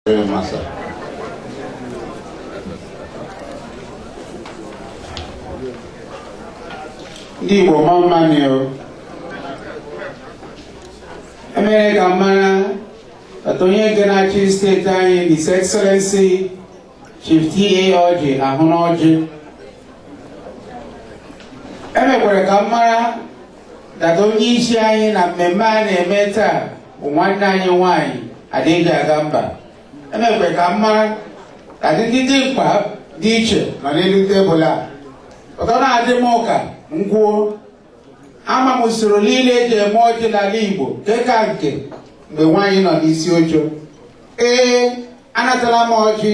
very much, sir. Ndi-Igbo Mammanio America Mana Atonye Genachi State Time, His Excellency Chief T.A. Orji Orji. Emekwere ka mara that onye isi anyị na mmemme a na-eme taa bụ nwanne anyị nwanyị Adịghị Agamba. Emekwere ka mara ka ndị dimkpa dị iche nọ n'elu tebụl a. Ọtọ na-adị m ụka ngwuo ama m usoro niile eji eme ọjị n'ala Igbo dịka nke mgbe nwaanyị nọ n'isi oche. Anatala m ọjị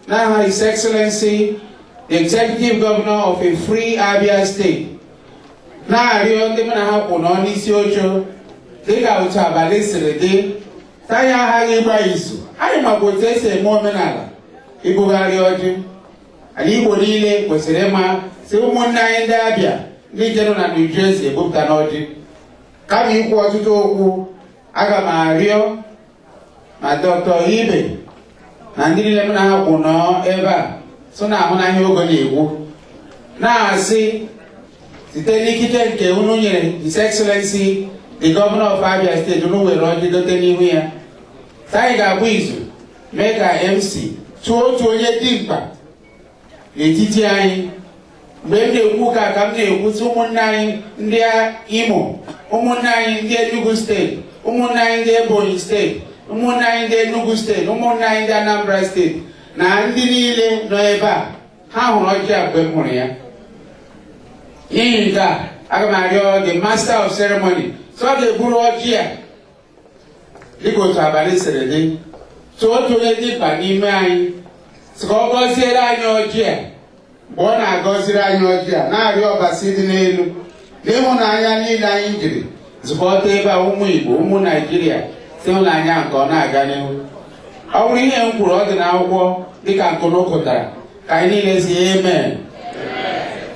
n'aha His Excellency the Executive Governor of a free Abia State. Na-arịọ ndị mụ na ha kwụ nọ n'isi oche dịka otu abalị siri dị tanya aghaghị ịgba izu. Anyị makwa otu esi eme omenala ibugharị ọjị. Ala Igbo niile kwesịrị ịma si ụmụnne anyị ndị Abia ndị jere na New Jersey ebupụta n'ọjị. Kama ikwu ọtụtụ okwu, aga m arịọ ma Dr. Ibe na ndị niile mụ na ha kwụ nọ ebe a so na ahụ n'ahịa ogo na-egwu na-asị site n'ikike nke unu nyere His Excellency the Governor of Abia State, unu were ọjị dote n'ihu ya. Anyị ga-agba izu mee ka MC tụọ otu onye dimkpa n'etiti anyị. Mgbe m na-ekwu ka m na-ekwusi ụmụnne anyị ndị Imo, ụmụnne anyị ndị Enugu steeti, ụmụnne anyị ndị Ebonyi steeti, ụmụnne anyị ndị Enugu steeti, ụmụnne anyị ndị Anambra steeti na ndị niile nọ ebe a. Ha hụrụ ọjị a mgbe m hụrụ ya. N'ihi nke a, aga m arịọ the master of ceremony so ọ ga-eburu ọjị a dịka otu abalị siri dị tụọ otu onye dimkpa n'ime anyị sị ka ọ gọziere anyị ọjị a. Mgbe ọ na-agọziri anyị ọjị a na-arịọ ọbasi dị n'elu n'ịhụnanya niile anyị jiri zụkọta ebe a ụmụ Igbo, ụmụ Naijiria si ịhụnanya nke ọ na-aga n'ihu. Ọ bụrụ ihe m kwuru ọ dị n'akwụkwọ dịka nkụnụkụtara ka anyị niile si amen.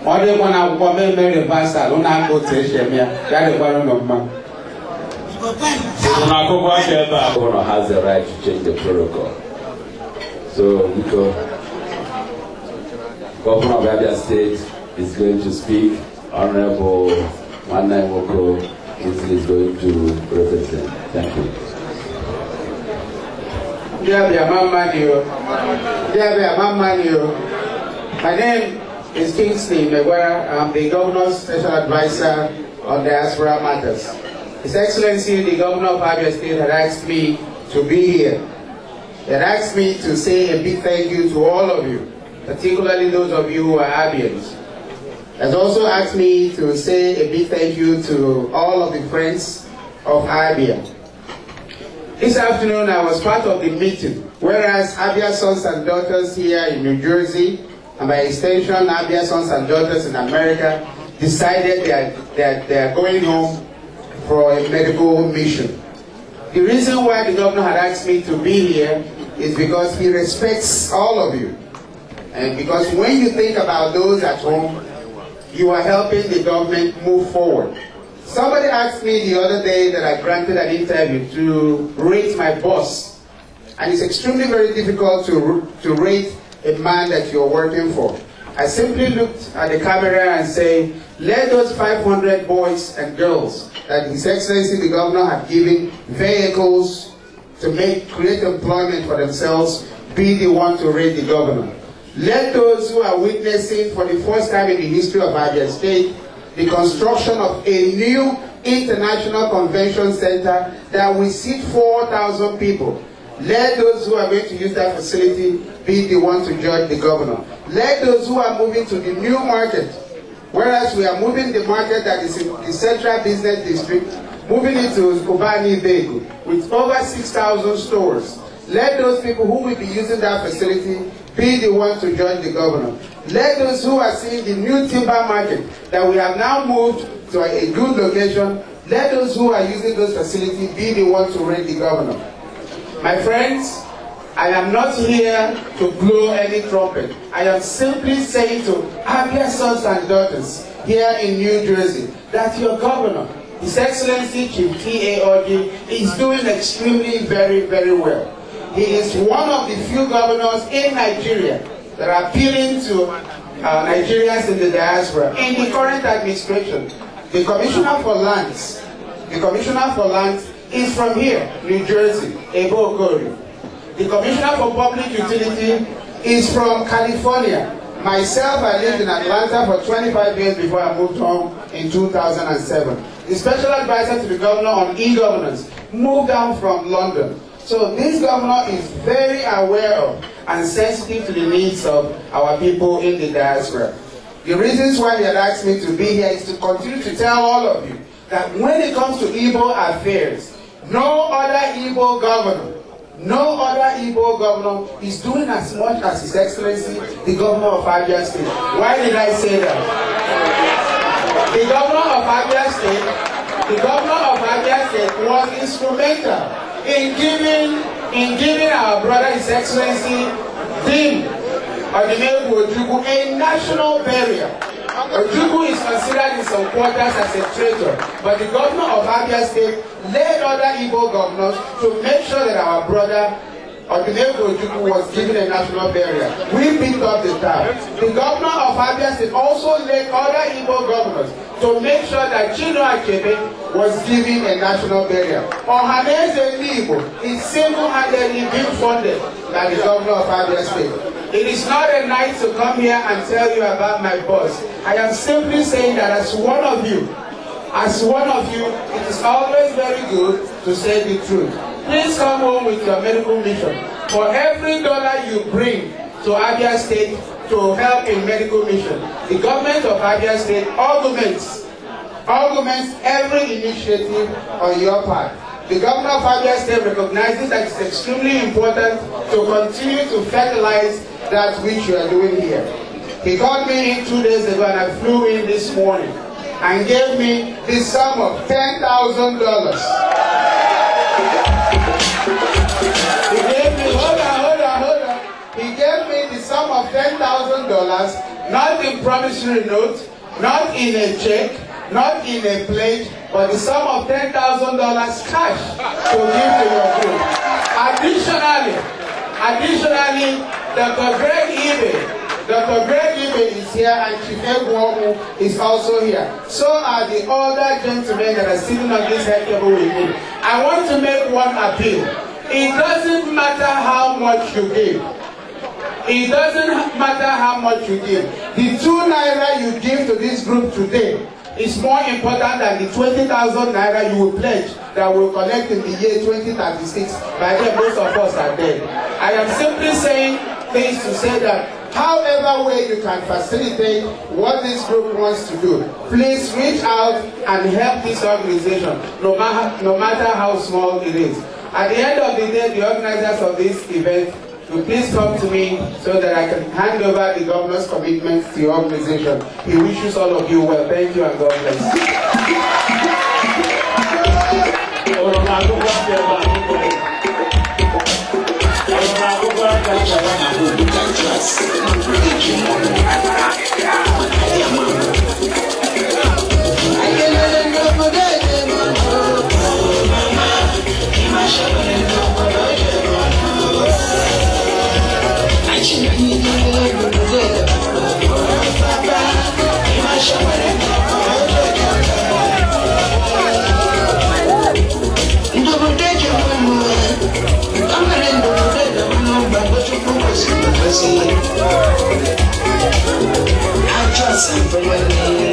Ma ọ dịkwa n'akwụkwọ mmemme reversal na-aka otu esi eme ya ya dịkwara ụlọ mma. Governor has the right to change the protocol. So, Governor of Abia State is going to speak. Honorable Ndi-Igbo Kingsley is going to represent. Thank you. My name is Kingsley Megwara. I'm the Governor's Special Advisor on Diaspora Matters. His Excellency, the Governor of Abia State, had asked me to be here. He had asked me to say a big thank you to all of you, particularly those of you who are Abians. He has also asked me to say a big thank you to all of the friends of Abia. This afternoon I was part of the meeting, whereas Abia sons and daughters here in New Jersey, and by extension Abia sons and daughters in America, decided that they are going home for a medical mission. The reason why the governor had asked me to be here is because he respects all of you. And because when you think about those at home, you are helping the government move forward. Somebody asked me the other day that I granted an interview to rate my boss. And it's extremely very difficult to rate a man that you're working for. I simply looked at the camera and say, let those 500 boys and girls that His Excellency the Governor have given vehicles to create employment for themselves be the one to rate the governor. Let those who are witnessing for the first time in the history of Abia State the construction of a new international convention center that will seat 4,000 people. Let those who are going to use that facility be the one to judge the governor. Let those who are moving to the new market, whereas we are moving the market that is in the central business district, moving it to Ndi-Igbo with over 6,000 stores. Let those people who will be using that facility be the one to judge the governor. Let those who are seeing the new timber market that we have now moved to a good location, let those who are using those facilities be the one to rate the governor. My friends, I am not here to blow any trumpet. I am simply saying to Abia sons and daughters here in New Jersey that your governor, His Excellency Chief T.A. Orji, is doing extremely very, very well. He is one of the few governors in Nigeria that are appealing to Nigerians in the diaspora. In the current administration, the Commissioner for Lands is from here, New Jersey, Ebo Okori. The Commissioner for Public Utility is from California. Myself, I lived in Atlanta for 25 years before I moved home in 2007. The Special Advisor to the Governor on e-governance moved down from London. So this governor is very aware of and sensitive to the needs of our people in the diaspora. The reasons why he had asked me to be here is to continue to tell all of you that when it comes to Igbo affairs, no other Igbo governor is doing as much as His Excellency, the Governor of Abia State. Why did I say that? The Governor of Abia State was instrumental in giving our brother, His Excellency, Ndi-Igbo, a national burial. Ojukwu is considered in some quarters as a traitor, but the Governor of Abia State led other Igbo governors to make sure that our brother Ojukwu was given a national burial. We picked up the tab. The Governor of Abia State also led other Igbo governors to make sure that Chino Achebe was given a national burial. Ohaneze Ndi-Igbo is single-handedly being funded by the Governor of Abia State. It is not a night to come here and tell you about my boss. I am simply saying that as one of you, it is always very good to say the truth. Please come home with your medical mission. For every dollar you bring to Abia State to help in medical mission, the government of Abia State augments every initiative on your part. The Governor of Abia State recognizes that it's extremely important to continue to fertilize that which you are doing here. He called me in 2 days ago and I flew in this morning and gave me the sum of $10,000. He gave me, hold on. He gave me the sum of $10,000, not in promissory note, not in a check, not in a pledge, but the sum of $10,000 cash to give to your group. Additionally, Dr. Greg Ibe is here and Chief Egwu is also here. So are the other gentlemen that are sitting on this head table with me. I want to make one appeal. It doesn't matter how much you give. It doesn't matter how much you give. The 2 naira you give to this group today is more important than the 20,000 naira you will pledge that will collect in the year 2036. By then, most of us are dead. I am simply saying things to say that however way you can facilitate what this group wants to do, please reach out and help this organization, no matter how small it is. At the end of the day, the organizers of this event will please come to me so that I can hand over the governor's commitments to the organization. He wishes all of you well. Thank you and God bless. I trust him for money.